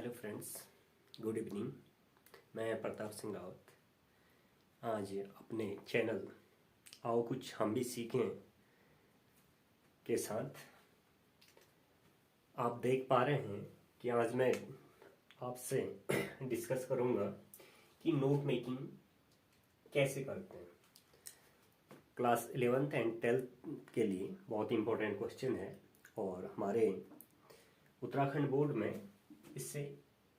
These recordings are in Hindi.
Hello friends, good evening. मैं प्रताप सिंह रावत आज अपने चैनल आओ कुछ हम भी सीखें के साथ आप देख पा रहे हैं कि आज मैं आपसे डिस्कस करूंगा कि नोट मेकिंग कैसे करते हैं। क्लास 11th एंड 12th के लिए बहुत इम्पोर्टेंट क्वेश्चन है और हमारे उत्तराखंड बोर्ड में इससे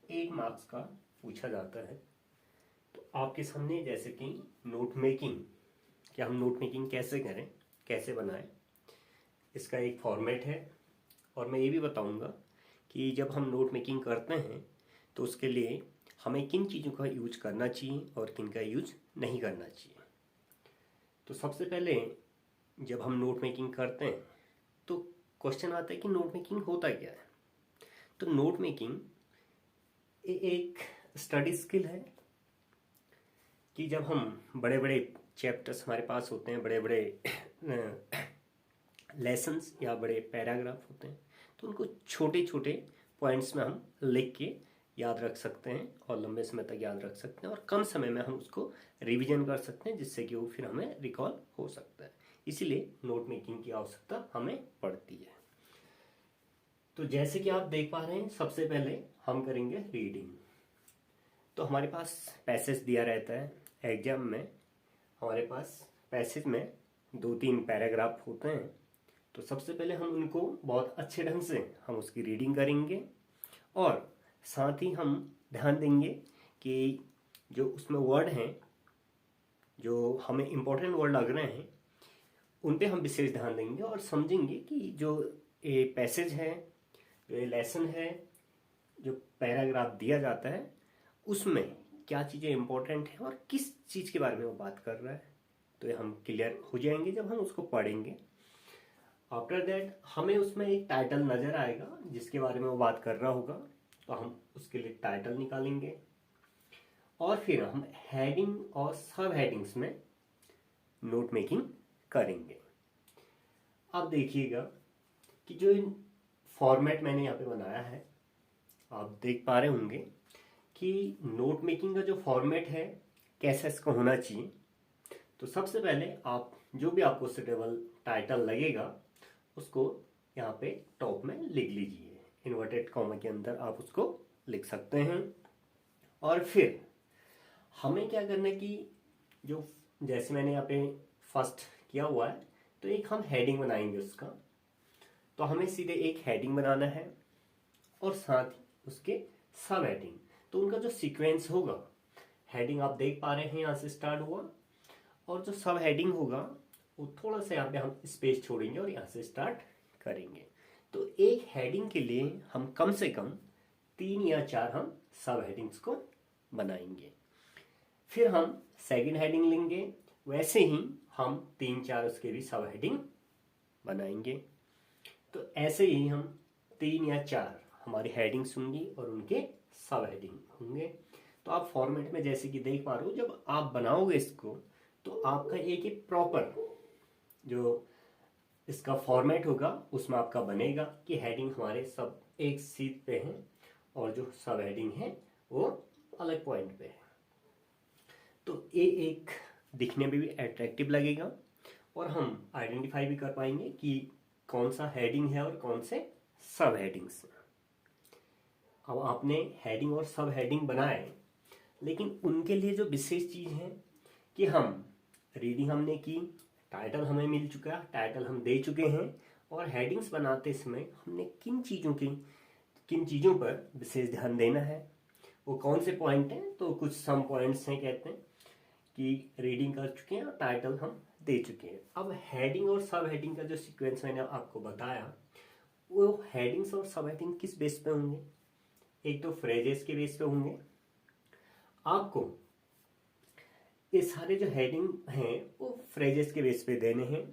8 मार्क्स का पूछा जाता है। तो आपके सामने जैसे कि नोट मेकिंग, कि हम नोट मेकिंग कैसे करें, कैसे बनाएं, इसका एक फॉर्मेट है। और मैं ये भी बताऊंगा कि जब हम नोट मेकिंग करते हैं तो उसके लिए हमें किन चीज़ों का यूज करना चाहिए और किन का यूज नहीं करना चाहिए। तो सबसे पहले जब हम नोट मेकिंग करते हैं तो क्वेश्चन आता है कि नोट मेकिंग होता क्या है। तो नोट मेकिंग एक स्टडी स्किल है कि जब हम बड़े बड़े चैप्टर्स हमारे पास होते हैं, बड़े बड़े लेसन्स या बड़े पैराग्राफ होते हैं, तो उनको छोटे छोटे पॉइंट्स में हम लिख के याद रख सकते हैं और लंबे समय तक याद रख सकते हैं और कम समय में हम उसको रिवीजन कर सकते हैं, जिससे कि वो फिर हमें रिकॉल हो सकता है। इसीलिए नोट मेकिंग की आवश्यकता हमें पड़ती है। तो जैसे कि आप देख पा रहे हैं, सबसे पहले हम करेंगे रीडिंग। तो हमारे पास पैसेज दिया रहता है एग्जाम में, हमारे पास पैसेज में 2-3 पैराग्राफ होते हैं। तो सबसे पहले हम उनको बहुत अच्छे ढंग से हम उसकी रीडिंग करेंगे और साथ ही हम ध्यान देंगे कि जो उसमें वर्ड हैं, जो हमें इम्पोर्टेंट वर्ड लग रहे हैं, उन पे हम विशेष ध्यान देंगे और समझेंगे कि जो ये पैसेज है, जो ये लेसन है, जो पैराग्राफ दिया जाता है, उसमें क्या चीज़ें इंपॉर्टेंट है और किस चीज़ के बारे में वो बात कर रहा है। तो ये हम क्लियर हो जाएंगे जब हम उसको पढ़ेंगे। आफ्टर दैट हमें उसमें एक टाइटल नज़र आएगा जिसके बारे में वो बात कर रहा होगा, तो हम उसके लिए टाइटल निकालेंगे और फिर हम हेडिंग और सब हेडिंग्स में नोट मेकिंग करेंगे। अब देखिएगा कि जो फॉर्मेट मैंने यहाँ पे बनाया है, आप देख पा रहे होंगे कि नोट मेकिंग का जो फॉर्मेट है कैसे इसका होना चाहिए। तो सबसे पहले आप जो भी आपको सुटेबल टाइटल लगेगा उसको यहाँ पे टॉप में लिख लीजिए, इन्वर्टेड कॉमा के अंदर आप उसको लिख सकते हैं। और फिर हमें क्या करना है कि जो जैसे मैंने यहाँ पे फर्स्ट किया हुआ है, तो एक हम हेडिंग बनाएंगे उसका। तो हमें सीधे एक हेडिंग बनाना है और साथ ही उसके सब हेडिंग। तो उनका जो सीक्वेंस होगा, हेडिंग आप देख पा रहे हैं यहाँ से स्टार्ट हुआ और जो सब हेडिंग होगा वो थोड़ा सा यहाँ पे हम स्पेस छोड़ेंगे और यहाँ से स्टार्ट करेंगे। तो एक हेडिंग के लिए हम कम से कम 3 या 4 हम सब हेडिंग्स को बनाएंगे। फिर हम सेकंड हेडिंग लेंगे, वैसे ही हम 3-4 उसके भी सब हेडिंग बनाएंगे। तो ऐसे ही हम 3 या 4 हमारी हेडिंग्स होंगी और उनके सब हेडिंग होंगे। तो आप फॉर्मेट में जैसे कि देख पा रहे हो, जब आप बनाओगे इसको तो आपका एक एक प्रॉपर जो इसका फॉर्मेट होगा उसमें आपका बनेगा कि हेडिंग हमारे सब एक सीट पे हैं और जो सब हेडिंग है वो अलग पॉइंट पे है। तो ये एक दिखने में भी अट्रैक्टिव लगेगा और हम आइडेंटिफाई भी कर पाएंगे कि कौन सा हेडिंग है और कौन से सब हेडिंग्स हैं। अब आपने हेडिंग और सब हेडिंग बनाए, लेकिन उनके लिए जो विशेष चीज़ है कि हम रीडिंग हमने की, टाइटल हमें मिल चुका, टाइटल हम दे चुके हैं और हेडिंग्स बनाते समय हमने किन चीज़ों पर विशेष ध्यान देना है, वो कौन से पॉइंट हैं। तो कुछ सम पॉइंट्स हैं, कहते हैं कि रीडिंग कर चुके हैं और टाइटल हम दे चुके हैं। अब हेडिंग और सब हेडिंग का जो सीक्वेंस मैंने आपको बताया, वो हेडिंग्स और सब हेडिंग किस बेस पे होंगे। एक तो फ्रेजेस के बेस पे होंगे। आपको ये सारे जो हेडिंग हैं वो फ्रेजेस के बेस पे देने हैं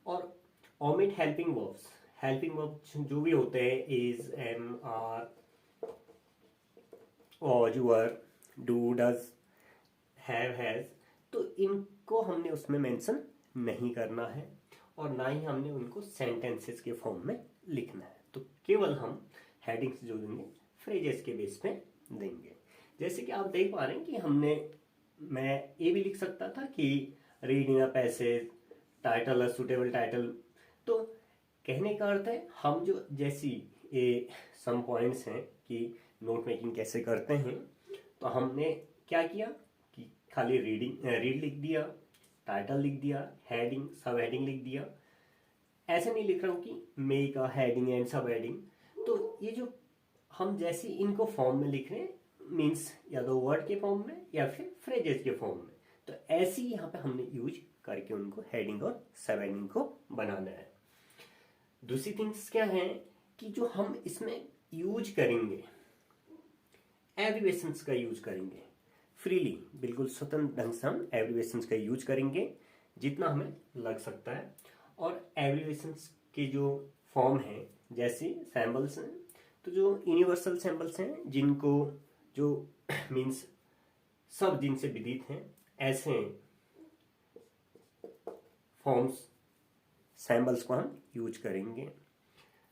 और ओमिट हेल्पिंग वर्ब्स जो भी होते हैं, इज, एम, आर, और, were, do, does, have, has, तो इनको हमने उसमें मेंशन नहीं करना है और ना ही हमने उनको सेंटेंसेस के फॉर्म में लिखना है। तो केवल हम हेडिंग्स जो देंगे फ्रेजेस के बेस पे देंगे। जैसे कि आप देख पा रहे हैं कि मैं ये भी लिख सकता था कि read in a passage, title a suitable title. तो कहने का अर्थ है हम जो जैसी ये सम पॉइंट्स हैं कि नोट मेकिंग कैसे करते हैं, तो हमने क्या किया कि खाली रीड लिख दिया, टाइटल लिख दिया, हेडिंग सब हेडिंग लिख दिया। ऐसे नहीं लिख रहा हूँ कि मेक अ हेडिंग एंड सब हेडिंग। तो ये जो हम जैसे इनको फॉर्म में लिख रहे हैं, मीन्स या तो वर्ड के फॉर्म में या फिर फ्रेजेस के फॉर्म में, तो ऐसी यहाँ पे हमने यूज करके उनको हेडिंग और सब हेडिंग को बनाना है। दूसरी थिंग्स क्या है कि जो हम इसमें यूज करेंगे, एब्रिविएशंस का यूज करेंगे फ्रीली, बिल्कुल स्वतंत्र ढंग से हम एब्रिविएशंस का यूज करेंगे जितना हमें लग सकता है। और एब्रिविएशंस के जो फॉर्म है जैसे सैम्बल्स हैं, तो जो यूनिवर्सल सैम्बल्स हैं जिनको जो मीन्स सब जिनसे विदित हैं, ऐसे फॉर्म्स सैम्बल्स को हम यूज करेंगे।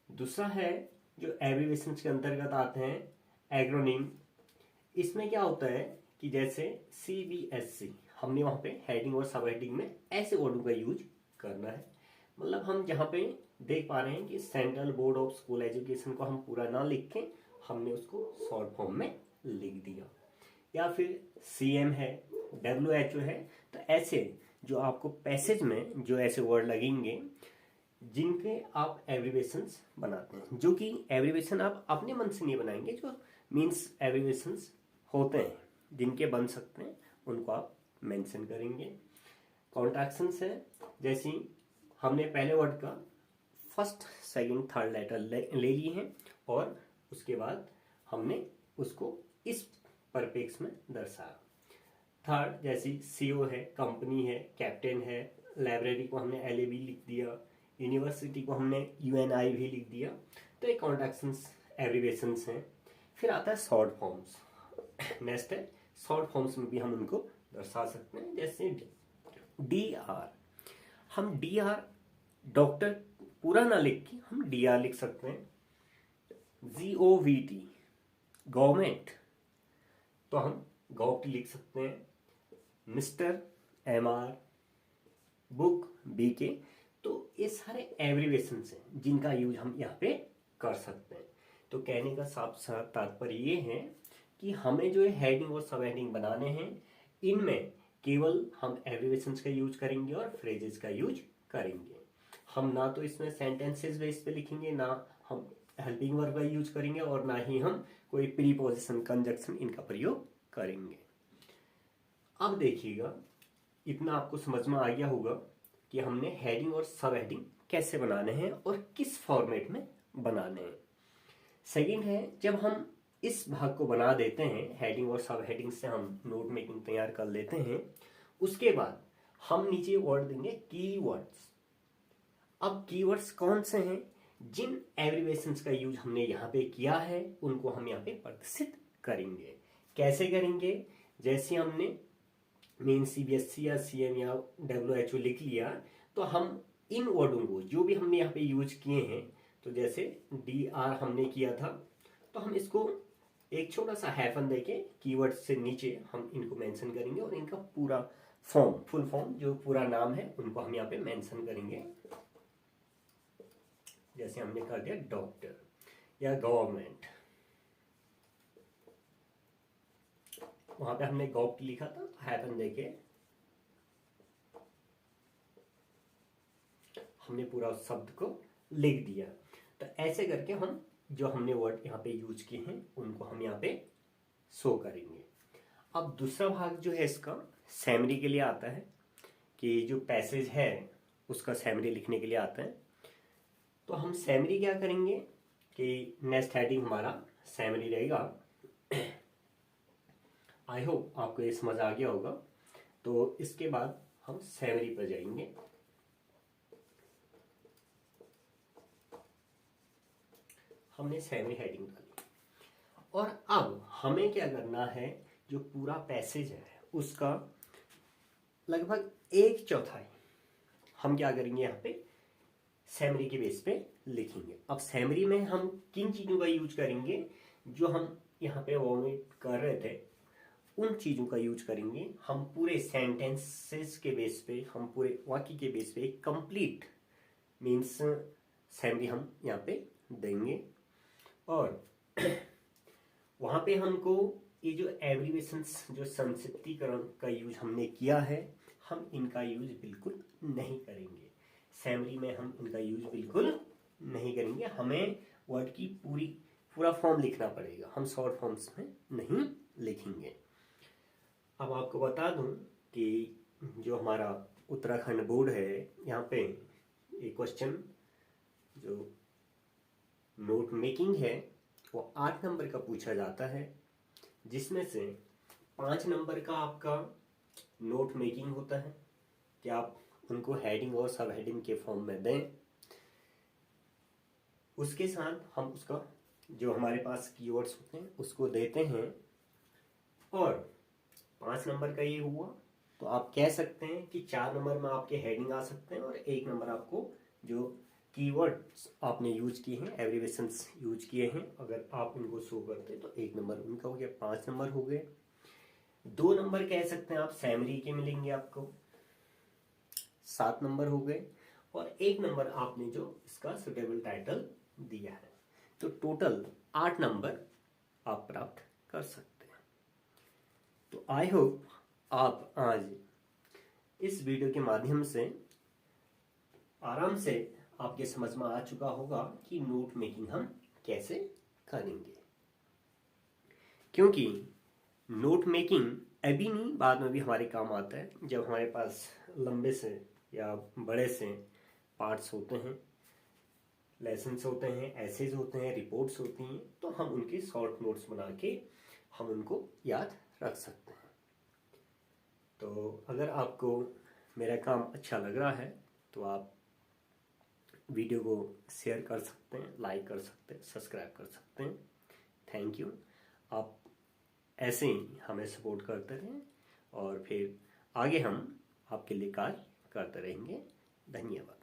दूसरा है जो एब्रिविएशंस के अंतर्गत आते हैं एक्रोनिम। इसमें क्या होता है कि जैसे CBSC, हमने वहाँ पे हेडिंग और सब हेडिंग में ऐसे वर्डों का यूज करना है। मतलब हम जहाँ पे देख पा रहे हैं कि central board of school education को हम पूरा ना लिख के हमने उसको शॉर्ट फॉर्म में लिख दिया। या फिर CM है, WHO है। तो ऐसे जो आपको पैसेज में जो ऐसे वर्ड लगेंगे जिनके आप एब्रिविएशंस बनाते हैं, जो कि एब्रिविएशन आप अपने मन से नहीं बनाएंगे, जो मीन्स एब्रिविएशंस होते हैं जिनके बन सकते हैं उनको आप मेंशन करेंगे। कॉन्ट्रैक्शंस है, जैसे हमने पहले वर्ड का फर्स्ट सेकंड थर्ड लेटर ले लिए हैं और उसके बाद हमने उसको इस परपेक्स में दर्शाया। थर्ड जैसे CO है, कंपनी है, कैप्टन है, लाइब्रेरी को हमने LAB लिख दिया, यूनिवर्सिटी को हमने UNI भी लिख दिया। तो ये कॉन्ट्रैक्शंस एब्रिविएशंस हैं। फिर आता है शॉर्ट फॉर्म्स। नेक्स्ट है शॉर्ट फॉर्म्स में भी हम उनको दर्शा सकते हैं, जैसे DR। हम DR डॉक्टर पूरा ना लिख के हम DR लिख सकते हैं। GOVT गवर्नमेंट, तो हम गॉव्ट लिख सकते हैं। Mister MR, book BK। तो ये सारे एब्रिविएशंस हैं जिनका यूज हम यहाँ पे कर सकते हैं। तो कहने का साफ साफ तात्पर्य ये है कि हमें जो है हेडिंग और सब हेडिंग बनाने हैं, इनमें केवल हम एब्रिविएशंस का यूज करेंगे और फ्रेजेस का यूज करेंगे। हम ना तो इसमें सेंटेंसेस बेस पे लिखेंगे, ना हम हेल्पिंग वर्ब का यूज करेंगे और ना ही हम कोई प्रीपोजिशन कंजक्शन इनका प्रयोग करेंगे। अब देखिएगा, इतना आपको समझ में आ गया होगा कि हमने हेडिंग और सब हेडिंग कैसे बनाने हैं और किस फॉर्मेट में बनाने हैं। सेकंड है, जब हम इस भाग को बना देते हैं, हेडिंग और सब हेडिंग से हम नोट मेकिंग तैयार कर लेते हैं, उसके बाद हम नीचे वर्ड देंगे कीवर्ड्स। अब कीवर्ड्स कौन से हैं? जिन एब्रिविएशंस का यूज हमने यहाँ पे किया है उनको हम यहाँ पे प्रदर्शित करेंगे। कैसे करेंगे? जैसे हमने मेन CBSC या CM या WHO लिख लिया, तो हम इन वर्डों को जो भी हमने यहाँ पे यूज किए हैं, तो जैसे DR हमने किया था, तो हम इसको एक छोटा सा हैफन देके कीवर्ड से नीचे हम इनको मेंशन करेंगे और इनका पूरा फॉर्म, फुल फॉर्म जो पूरा नाम है उनको हम यहाँ पे मेंशन करेंगे। जैसे हमने कर दिया डॉक्टर या गवर्नमेंट, वहां पे हमने गॉव्ट लिखा था, हैपन देके हमने पूरा उस शब्द को लिख दिया। तो ऐसे करके हम जो हमने वर्ड यहाँ पे यूज किए हैं उनको हम यहाँ पे शो करेंगे। अब दूसरा भाग जो है इसका सैमरी के लिए आता है, कि जो पैसेज है उसका सैमरी लिखने के लिए आता है। तो हम सैमरी क्या करेंगे कि नेक्स्ट हेडिंग हमारा सैमरी रहेगा। आई होप आपको ये समझ आ गया होगा। तो इसके बाद हम सैमरी पर जाएंगे। हमने सैमरी हेडिंग डाली और अब हमें क्या करना है, जो पूरा पैसेज है उसका लगभग 1/4 हम क्या करेंगे यहाँ पे सैमरी के बेस पे लिखेंगे। अब सैमरी में हम किन चीजों का यूज करेंगे? जो हम यहाँ पे वॉमिट कर रहे थे उन चीज़ों का यूज करेंगे। हम पूरे सेंटेंसेस के बेस पे, हम पूरे वाक्य के बेस पे कंप्लीट मीन्स सैमरी हम यहाँ पे देंगे। और वहाँ पे हमको ये जो एब्रीवेशंस, जो संक्षिप्तीकरण का यूज हमने किया है, हम इनका यूज बिल्कुल नहीं करेंगे। सैमरी में हम इनका यूज बिल्कुल नहीं करेंगे। हमें वर्ड की पूरा फॉर्म लिखना पड़ेगा, हम शॉर्ट फॉर्म्स में नहीं लिखेंगे। अब आपको बता दूं कि जो हमारा उत्तराखंड बोर्ड है, यहाँ पे एक क्वेश्चन जो नोट मेकिंग है वो 8 नंबर का पूछा जाता है, जिसमें से 5 नंबर का आपका नोट मेकिंग होता है कि आप उनको हेडिंग और सब हेडिंग के फॉर्म में दें। उसके साथ हम उसका जो हमारे पास कीवर्ड्स होते हैं उसको देते हैं। और 5 नंबर का ये हुआ तो आप कह सकते हैं कि 4 नंबर में आपके हेडिंग आ सकते हैं और 1 नंबर आपको जो कीवर्ड्स आपने यूज किए हैं, एब्रीवेशंस यूज किए हैं, अगर आप उनको शो करते हैं तो 1 नंबर उनका हो गया, 5 नंबर हो गए। 2 नंबर कह सकते हैं आप सैमरी के मिलेंगे आपको, 7 नंबर हो गए। और 1 नंबर आपने जो इसका सुटेबल टाइटल दिया है, तो टोटल 8 नंबर आप प्राप्त कर सकते हैं। तो आई होप आप आज इस वीडियो के माध्यम से आराम से आपके समझ में आ चुका होगा कि नोट मेकिंग हम कैसे करेंगे। क्योंकि नोट मेकिंग अभी नहीं, बाद में भी हमारे काम आता है। जब हमारे पास लंबे से या बड़े से पार्ट्स होते हैं, लेसन्स होते हैं, एसेज होते हैं, रिपोर्ट्स होती हैं, तो हम उनके शॉर्ट नोट्स बना के हम उनको याद रख सकते हैं। तो अगर आपको मेरा काम अच्छा लग रहा है तो आप वीडियो को शेयर कर सकते हैं, लाइक कर सकते हैं, सब्सक्राइब कर सकते हैं। Thank you. आप ऐसे ही हमें सपोर्ट करते रहें और फिर आगे हम आपके लिए कार्य करते रहेंगे। धन्यवाद।